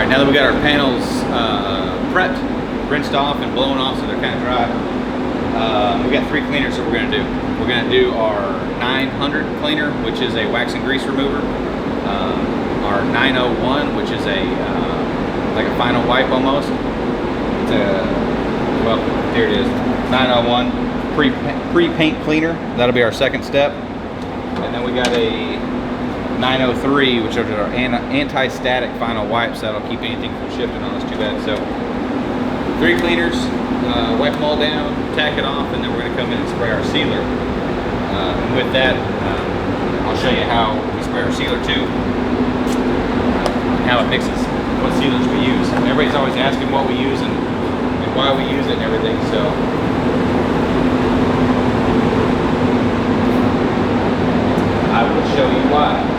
Alright, now that we got our panels prepped, rinsed off and blown off so they're kind of dry, we got 3 cleaners that we're going to do. We're going to do our 900 cleaner, which is a wax and grease remover, our 901, which is a like a final wipe almost. It's a, well, here it is, 901 pre-paint cleaner. That'll be our second step. And then we got a 903, which are our anti-static final wipes that'll keep anything from shifting on us too bad. So 3 cleaners, wipe them all down, tack it off, and then we're going to come in and spray our sealer. And with that, I'll show you how we spray our sealer too, and how it mixes, what sealers we use. Everybody's always asking what we use and why we use it and everything. So I will show you why.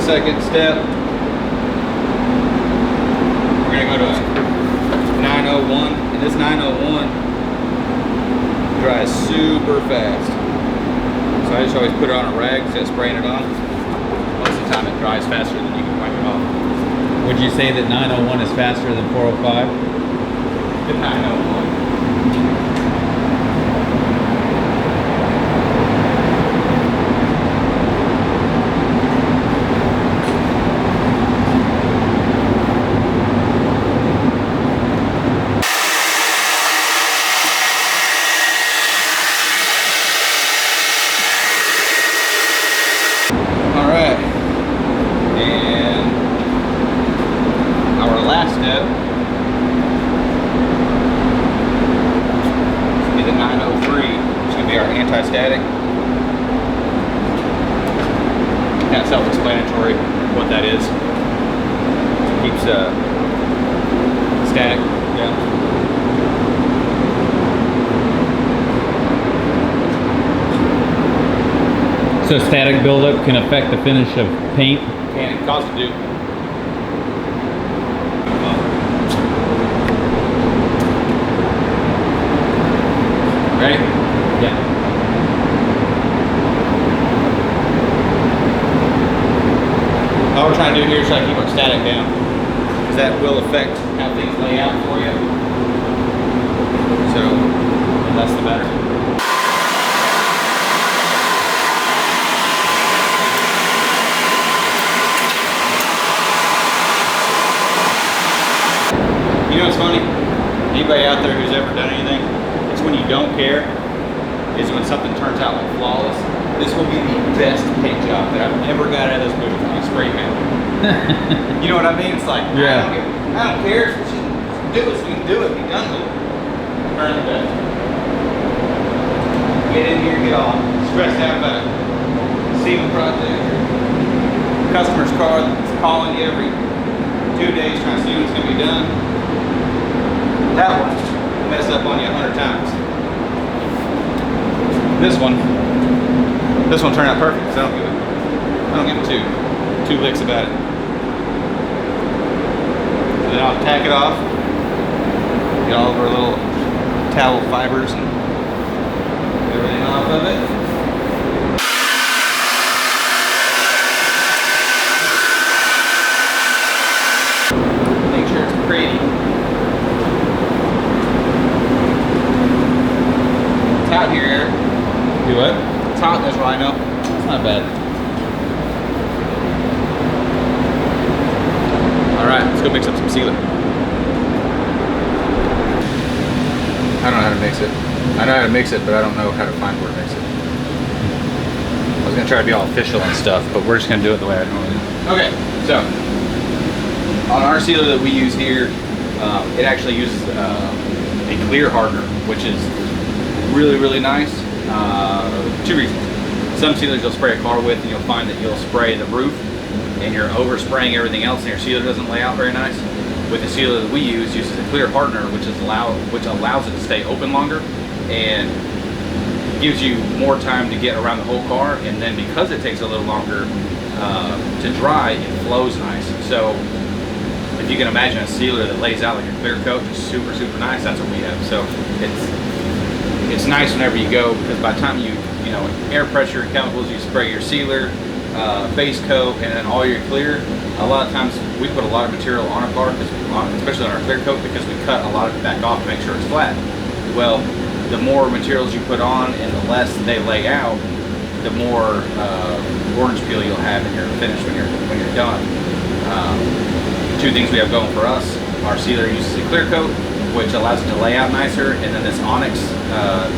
Second step, we're going to go to 901, and this 901 dries super fast. So I just always put it on a rag instead of spraying it on. Most of the time it dries faster than you can wipe it off. Would you say that 901 is faster than 405? The 901. Anti-static. Kind of self-explanatory what that is. Keeps static down. So static buildup can affect the finish of paint? Can, it causes it to do. Ready? Yeah. All we're trying to do here is try to keep our static down, because that will affect how things lay out for you. So, the less the better. You know what's funny? Anybody out there who's ever done anything, it's when you don't care, is when something turns out like flawless. This will be the best paint job that I've ever got out of this booth on spray paint. You know what I mean? It's like, yeah. I don't care. If you do it, so you can do it, be done with it. Burn the best. Get in here and get all stressed out about a sealing project. Customer's car that's calling you every 2 days trying to see when it's going to be done. That one will mess up on you 100 times. This one turned out perfect, because I don't give it two licks about it. And then I'll tack it off, get all of our little towel fibers and everything off of it. Make sure it's pretty. It's out here, Eric. Do what? It's hot, that's what I know. It's not bad. Alright, let's go mix up some sealer. I don't know how to mix it. I know how to mix it, but I don't know how to find where to mix it. was gonna try to be all official and stuff, but we're just gonna do it the way I normally do. Okay, so on our sealer that we use here, it actually uses a clear hardener, which is really, really nice. 2 reasons. Some sealers you'll spray a car with, and you'll find that you'll spray the roof, and you're overspraying everything else, and your sealer doesn't lay out very nice. With the sealer that we use, uses a clear hardener, which allows it to stay open longer, and gives you more time to get around the whole car. And then because it takes a little longer to dry, it flows nice. So if you can imagine a sealer that lays out like a clear coat, just super, super nice, that's what we have. So it's nice whenever you go, because by the time you know, air pressure and chemicals, you spray your sealer, base coat, and then all your clear. A lot of times we put a lot of material on a car, especially on our clear coat, because we cut a lot of it back off to make sure it's flat. Well, the more materials you put on and the less they lay out, the more orange peel you'll have in your finish when you're done. 2 things we have going for us: our sealer uses a clear coat, which allows it to lay out nicer, and then this onyx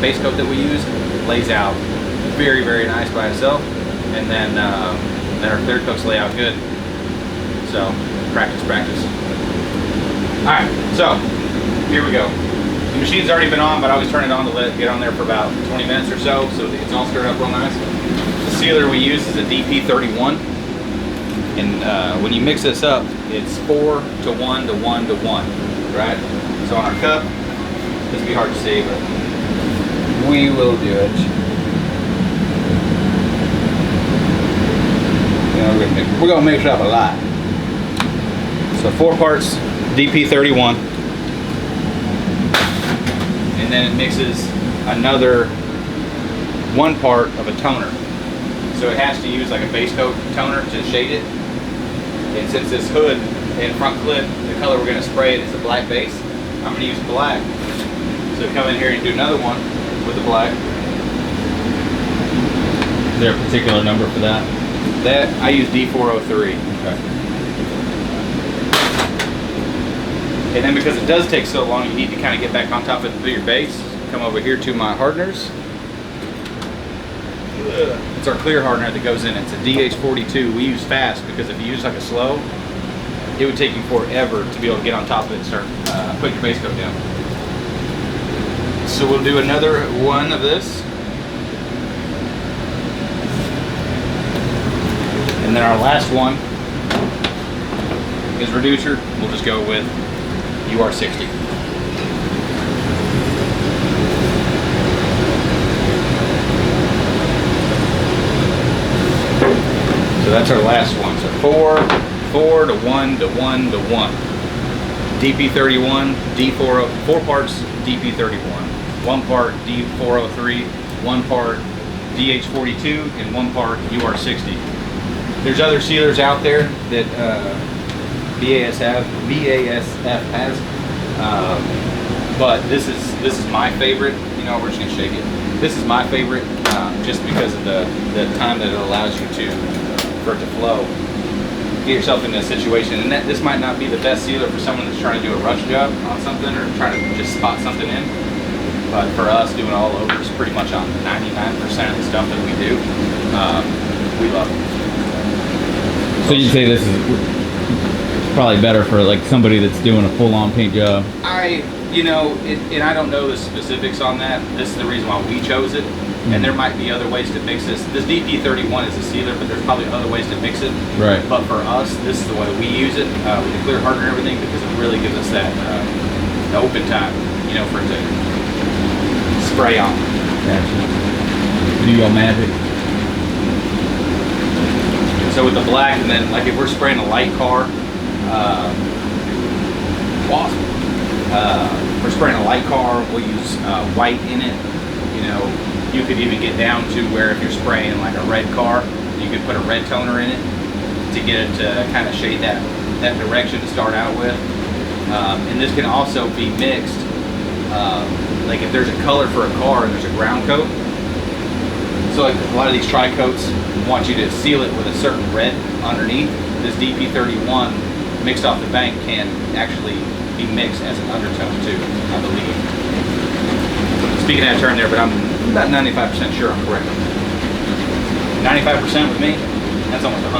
base coat that we use lays out very, very nice by itself, and then our clear coats lay out good. So practice. All right, so here we go. The machine's already been on, but I always turn it on to let it get on there for about 20 minutes or so it's all stirred up real nice. The sealer we use is a DP31, and when you mix this up, it's 4 to 1 to 1 to 1, right? So on our cup, this will be hard to see, but we will do it. You know, we're gonna mix it up a lot. So 4 parts DP31, and then it mixes another 1 part of a toner. So it has to use like a base coat toner to shade it. And since this hood and front clip, the color we're going to spray it is a black base, I'm going to use black. So come in here and do another one with the black. Is there a particular number for that? That I use D403. Okay. And then because it does take so long, you need to kind of get back on top of your base. Come over here to my hardeners. It's our clear hardener that goes in. It's a DH42. We use fast because if you use like a slow, it would take you forever to be able to get on top of it and start putting your base coat down. So we'll do another one of this. And then our last one is reducer. We'll just go with UR60. So that's our last one. So 4 to 1 to 1 to 1. DP31, D4, 4 parts DP31, 1 part D403, 1 part DH42, and 1 part UR60. There's other sealers out there that BASF has, but this is my favorite. You know, we're just gonna shake it. This is my favorite, just because of the time that it allows you for it to flow. Get yourself in a situation, and this might not be the best sealer for someone that's trying to do a rush job on something or trying to just spot something in. But for us, doing all over is pretty much on 99% of the stuff that we do. We love it. So you'd say this is probably better for like somebody that's doing a full-on paint job? You know, and I don't know the specifics on that. This is the reason why we chose it. And there might be other ways to mix this. This DP31 is a sealer, but there's probably other ways to mix it. Right. But for us, this is the way we use it with the clear hardener and everything, because it really gives us that open time, you know, for it to spray on. Gotcha. Do your magic. So with the black, and then like if we're spraying a light car, we're spraying a light car, we'll use white in it. You know, you could even get down to where if you're spraying like a red car, you could put a red toner in it to get it to kind of shade that direction to start out with. And this can also be mixed. Like if there's a color for a car and there's a ground coat, so like a lot of these tri-coats want you to seal it with a certain red underneath. This DP31 mixed off the bank can actually be mixed as an undertone too, I believe. Speaking out of turn there, but I'm about 95% sure I'm correct. 95% with me, that's almost 100%.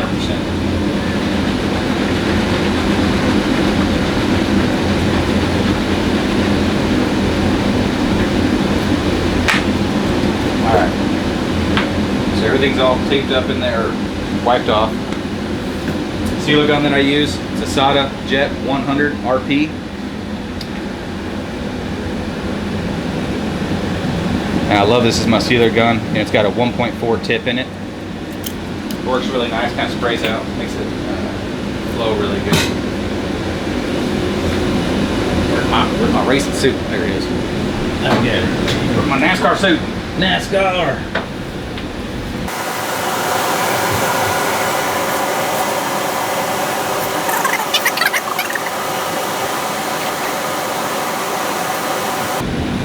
Alright, so everything's all taped up in there, wiped off. Sealer gun that I use, it's a SATA Jet 100 RP. And I love this as my sealer gun. And it's got a 1.4 tip in it. Works really nice, kind of sprays out, makes it flow really good. Where's my racing suit? There it is. Okay. Where's my NASCAR suit? NASCAR.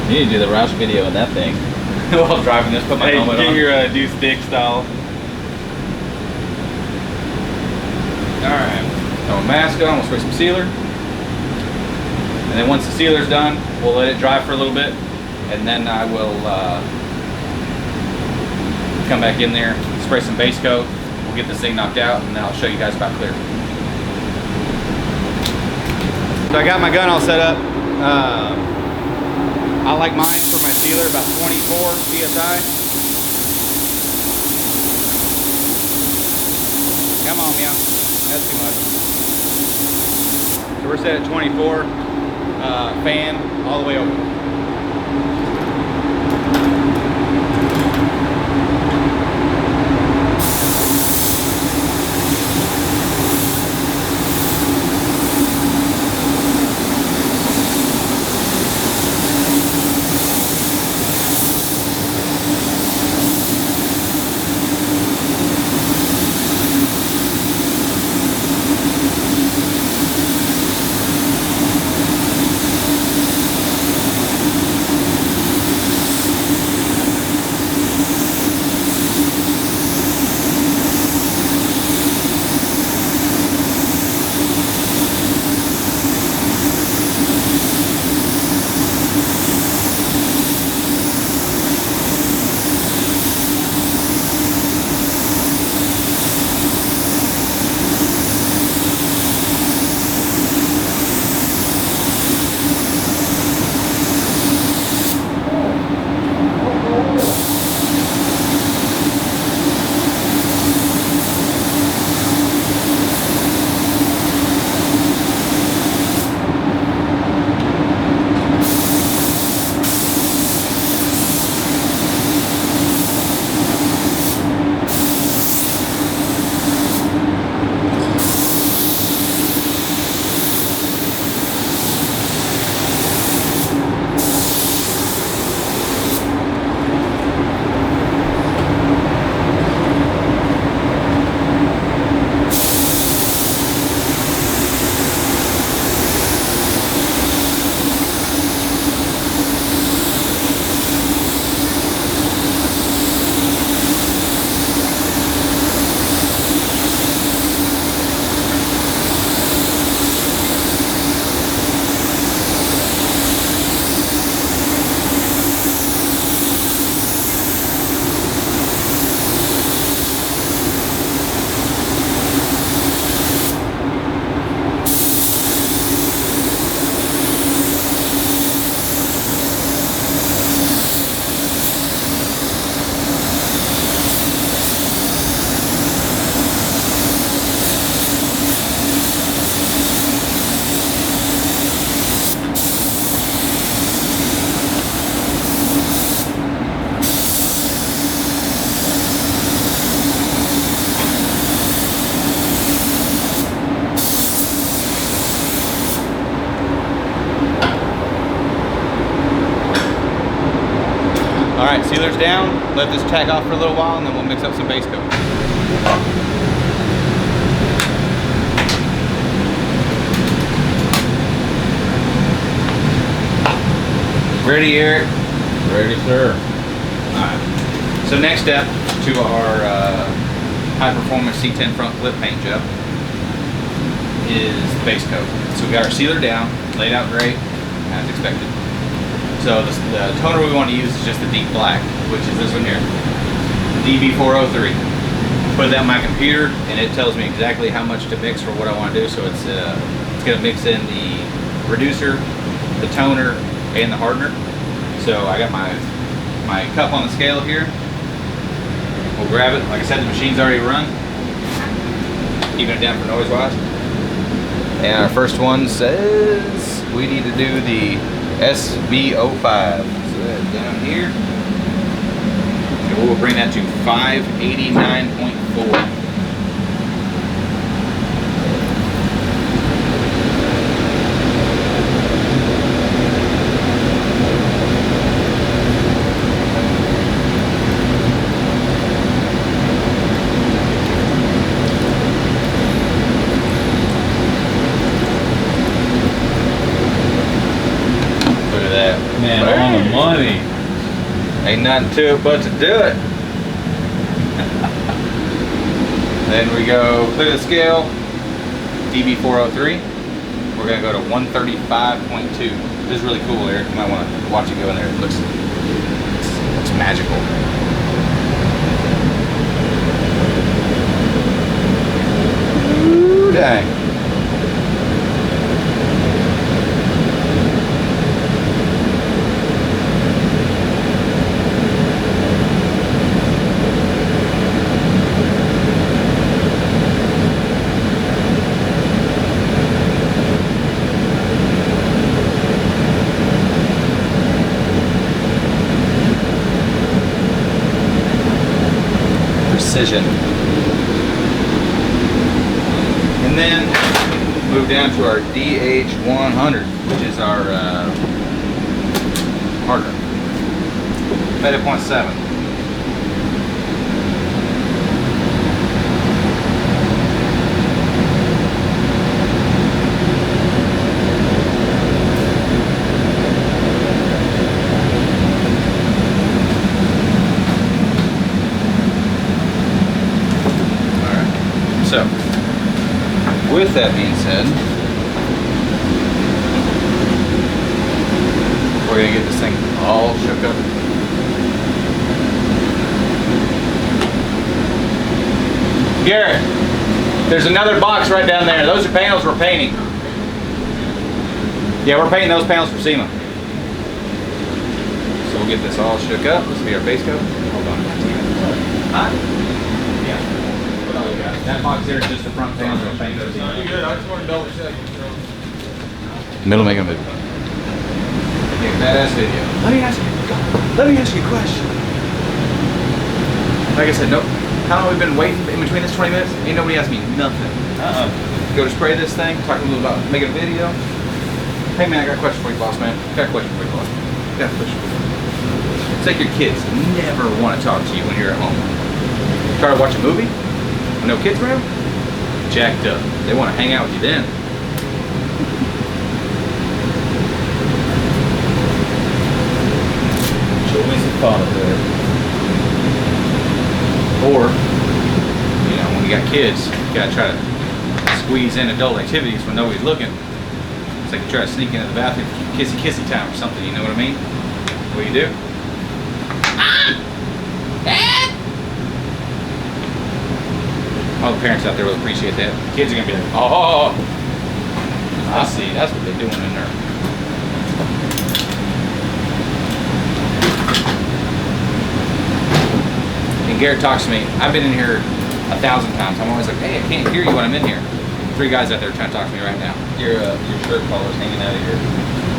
You need to do the Roush video of that thing. While driving this, put my helmet on. Get your deuce dick style. Alright, got my mask on, we'll spray some sealer. And then once the sealer's done, we'll let it dry for a little bit. And then I will come back in there, spray some base coat. We'll get this thing knocked out, and then I'll show you guys about clear. So I got my gun all set up. I like mine for my sealer about 24 PSI. Come on, meow. That's too much. So we're set at 24. Fan all the way open. Alright, sealer's down. Let this tag off for a little while and then we'll mix up some base coat. Ready, Eric? Ready, sir. Alright. So next step to our high performance C10 front flip paint job is the base coat. So we got our sealer down, laid out great, as expected. So the toner we want to use is just the deep black, which is this one here, DB403. put it on my computer, and it tells me exactly how much to mix for what I want to do. So it's going to mix in the reducer, the toner, and the hardener. So I got my cup on the scale here. We'll grab it. Like I said, the machine's already run. Keeping it down for noise wise. And our first one says we need to do the SB05. So that's down here. And we'll bring that to 589.4. Man, all the money. Ain't nothing to it but to do it. Then we go clear the scale, DB403. We're gonna go to 135.2. This is really cool, Eric. You might want to watch it go in there. It looks magical. Ooh, dang. Precision. And then move down to our DH100, which is our hardener. Made at 0.7. So, with that being said, we're going to get this thing all shook up. Garrett, there's another box right down there. Those are panels we're painting. Yeah, we're painting those panels for SEMA. So we'll get this all shook up. This will be our base coat. Hold on. Huh? Yeah. That box there is just the front panels. We'll paint those in. Good. I just want to double check. Middle making a video. Yeah, badass video. Let me ask you a question. Like I said, nope. How long have we been waiting in between this 20 minutes? Ain't nobody asked me nothing. Go to spray this thing, talk a little about making a video. Hey man, I got a question for you, boss man. Got a question for you, boss. Got a question for you. It's like your kids never want to talk to you when you're at home. Try to watch a movie? With no kids around? Jacked up. They want to hang out with you then. Show me some thought of it. Or, you know, when you got kids, you gotta try to squeeze in adult activities when nobody's looking. It's like you try to sneak into the bathroom, kissy time or something, you know what I mean? What do you do? Dad! All the parents out there will appreciate that. Kids are gonna be like, oh, I see, that's what they're doing in there. And Garrett talks to me. I've been in here 1,000 times. I'm always like, hey, I can't hear you when I'm in here. 3 guys out there trying to talk to me right now. Your shirt collar's hanging out of your...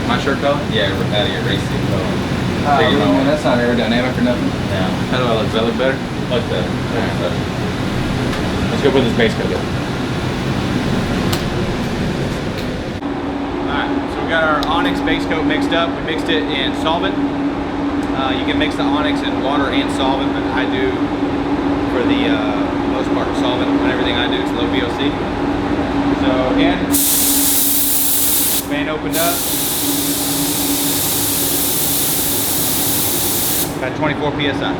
My shirt color? Yeah, out of your race suit collar. Man, that's not aerodynamic or nothing. No. How do I look? Do I look better? Like that. Alright. Let's go put this base coat in. Alright, so we got our Onyx base coat mixed up. We mixed it in solvent. You can mix the Onyx in water and solvent, but I do, for the most part, solvent on everything I do. It's low VOC. So again, fan opened up. Got 24 PSI.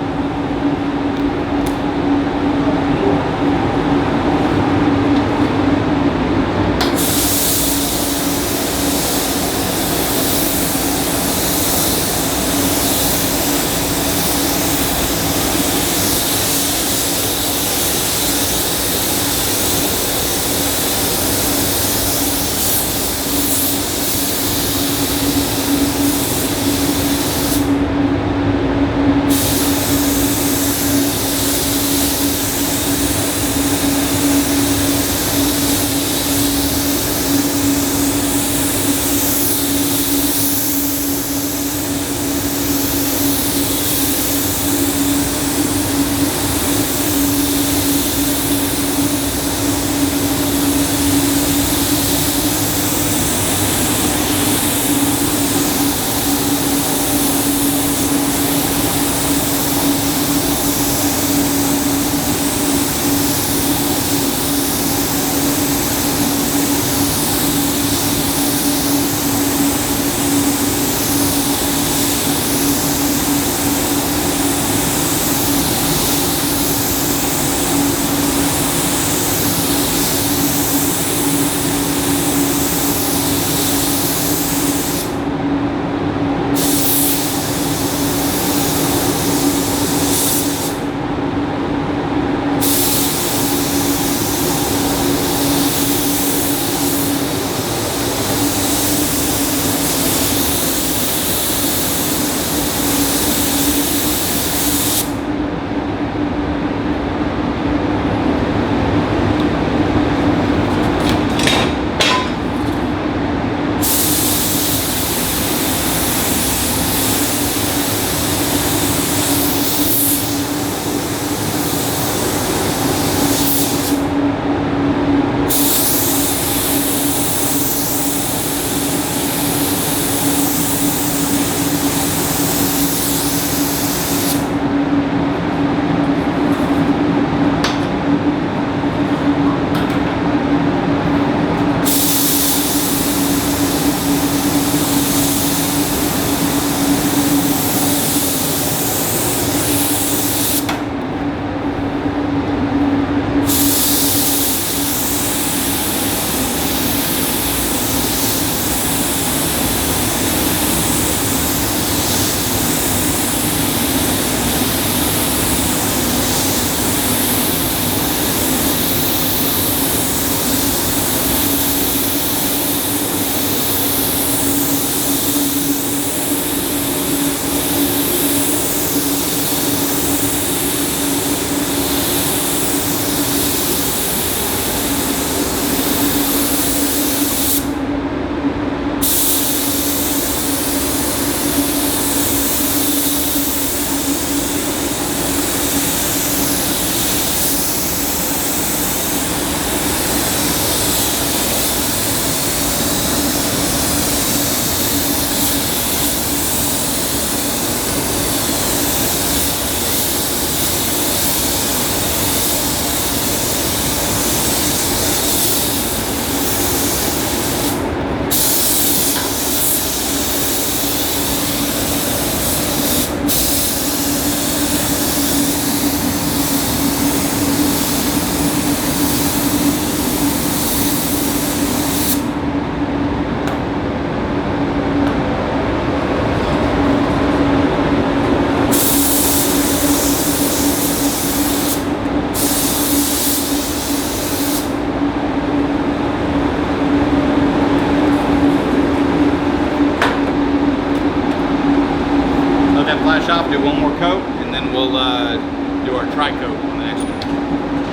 tri-coat on the next one.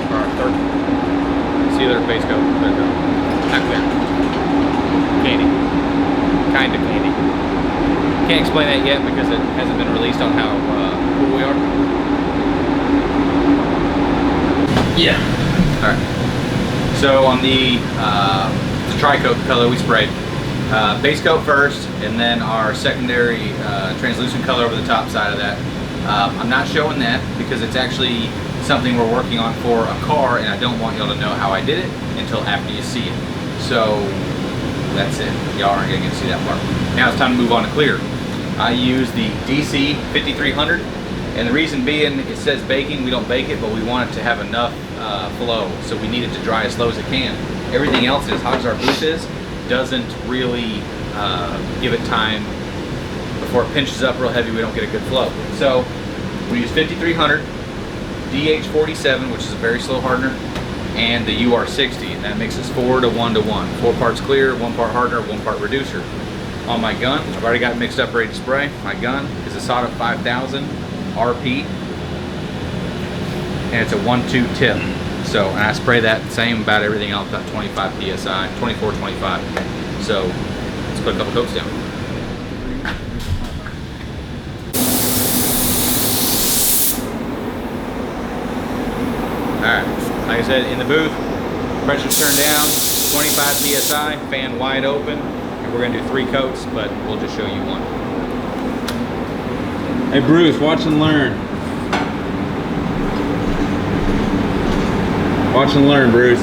Or our third. See their base coat, clear coat. Not clear. Candy. Kind of candy. Can't explain that yet because it hasn't been released on how cool we are. Yeah. All right. So on the tri-coat color we sprayed, base coat first, and then our secondary translucent color over the top side of that. I'm not showing that because it's actually something we're working on for a car, and I don't want y'all to know how I did it until after you see it. So that's it. Y'all aren't gonna get to see that part. Now it's time to move on to clear. I use the DC 5300, and the reason being, it says baking. We don't bake it, but we want it to have enough flow, so we need it to dry as slow as it can. Everything else, as hot as our booth is, doesn't really give it time. Before it pinches up real heavy, we don't get a good flow. So we use 5300, DH47, which is a very slow hardener, and the UR60, and that mixes 4 to 1 to 1. 4 parts clear, 1 part hardener, 1 part reducer. On my gun, I've already got it mixed up, ready to spray. My gun is a Sawed 5000 RP, and it's a 1-2 tip. So, and I spray that same about everything else, about 25 PSI, 24, 25. So, let's put a couple coats down. Alright, like I said, in the booth, pressure's turned down, 25 PSI, fan wide open, and we're going to do 3 coats, but we'll just show you one. Hey Bruce, watch and learn. Watch and learn, Bruce.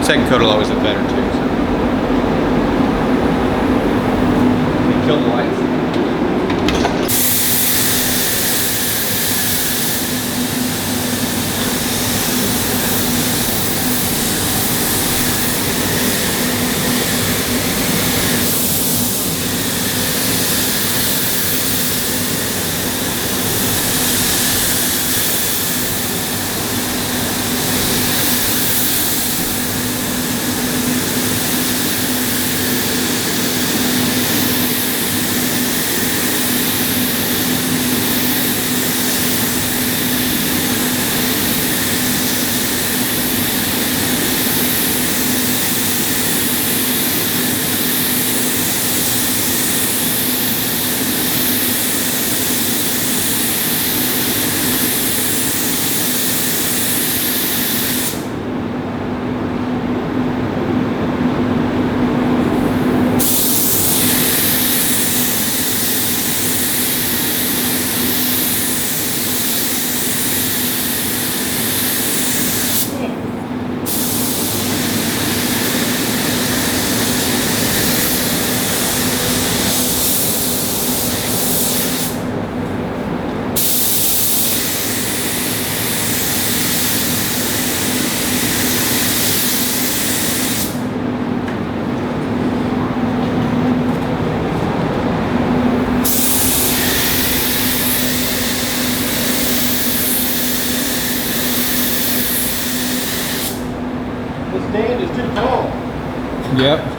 Second coat will always look better too. So. Kill the lights. Yep.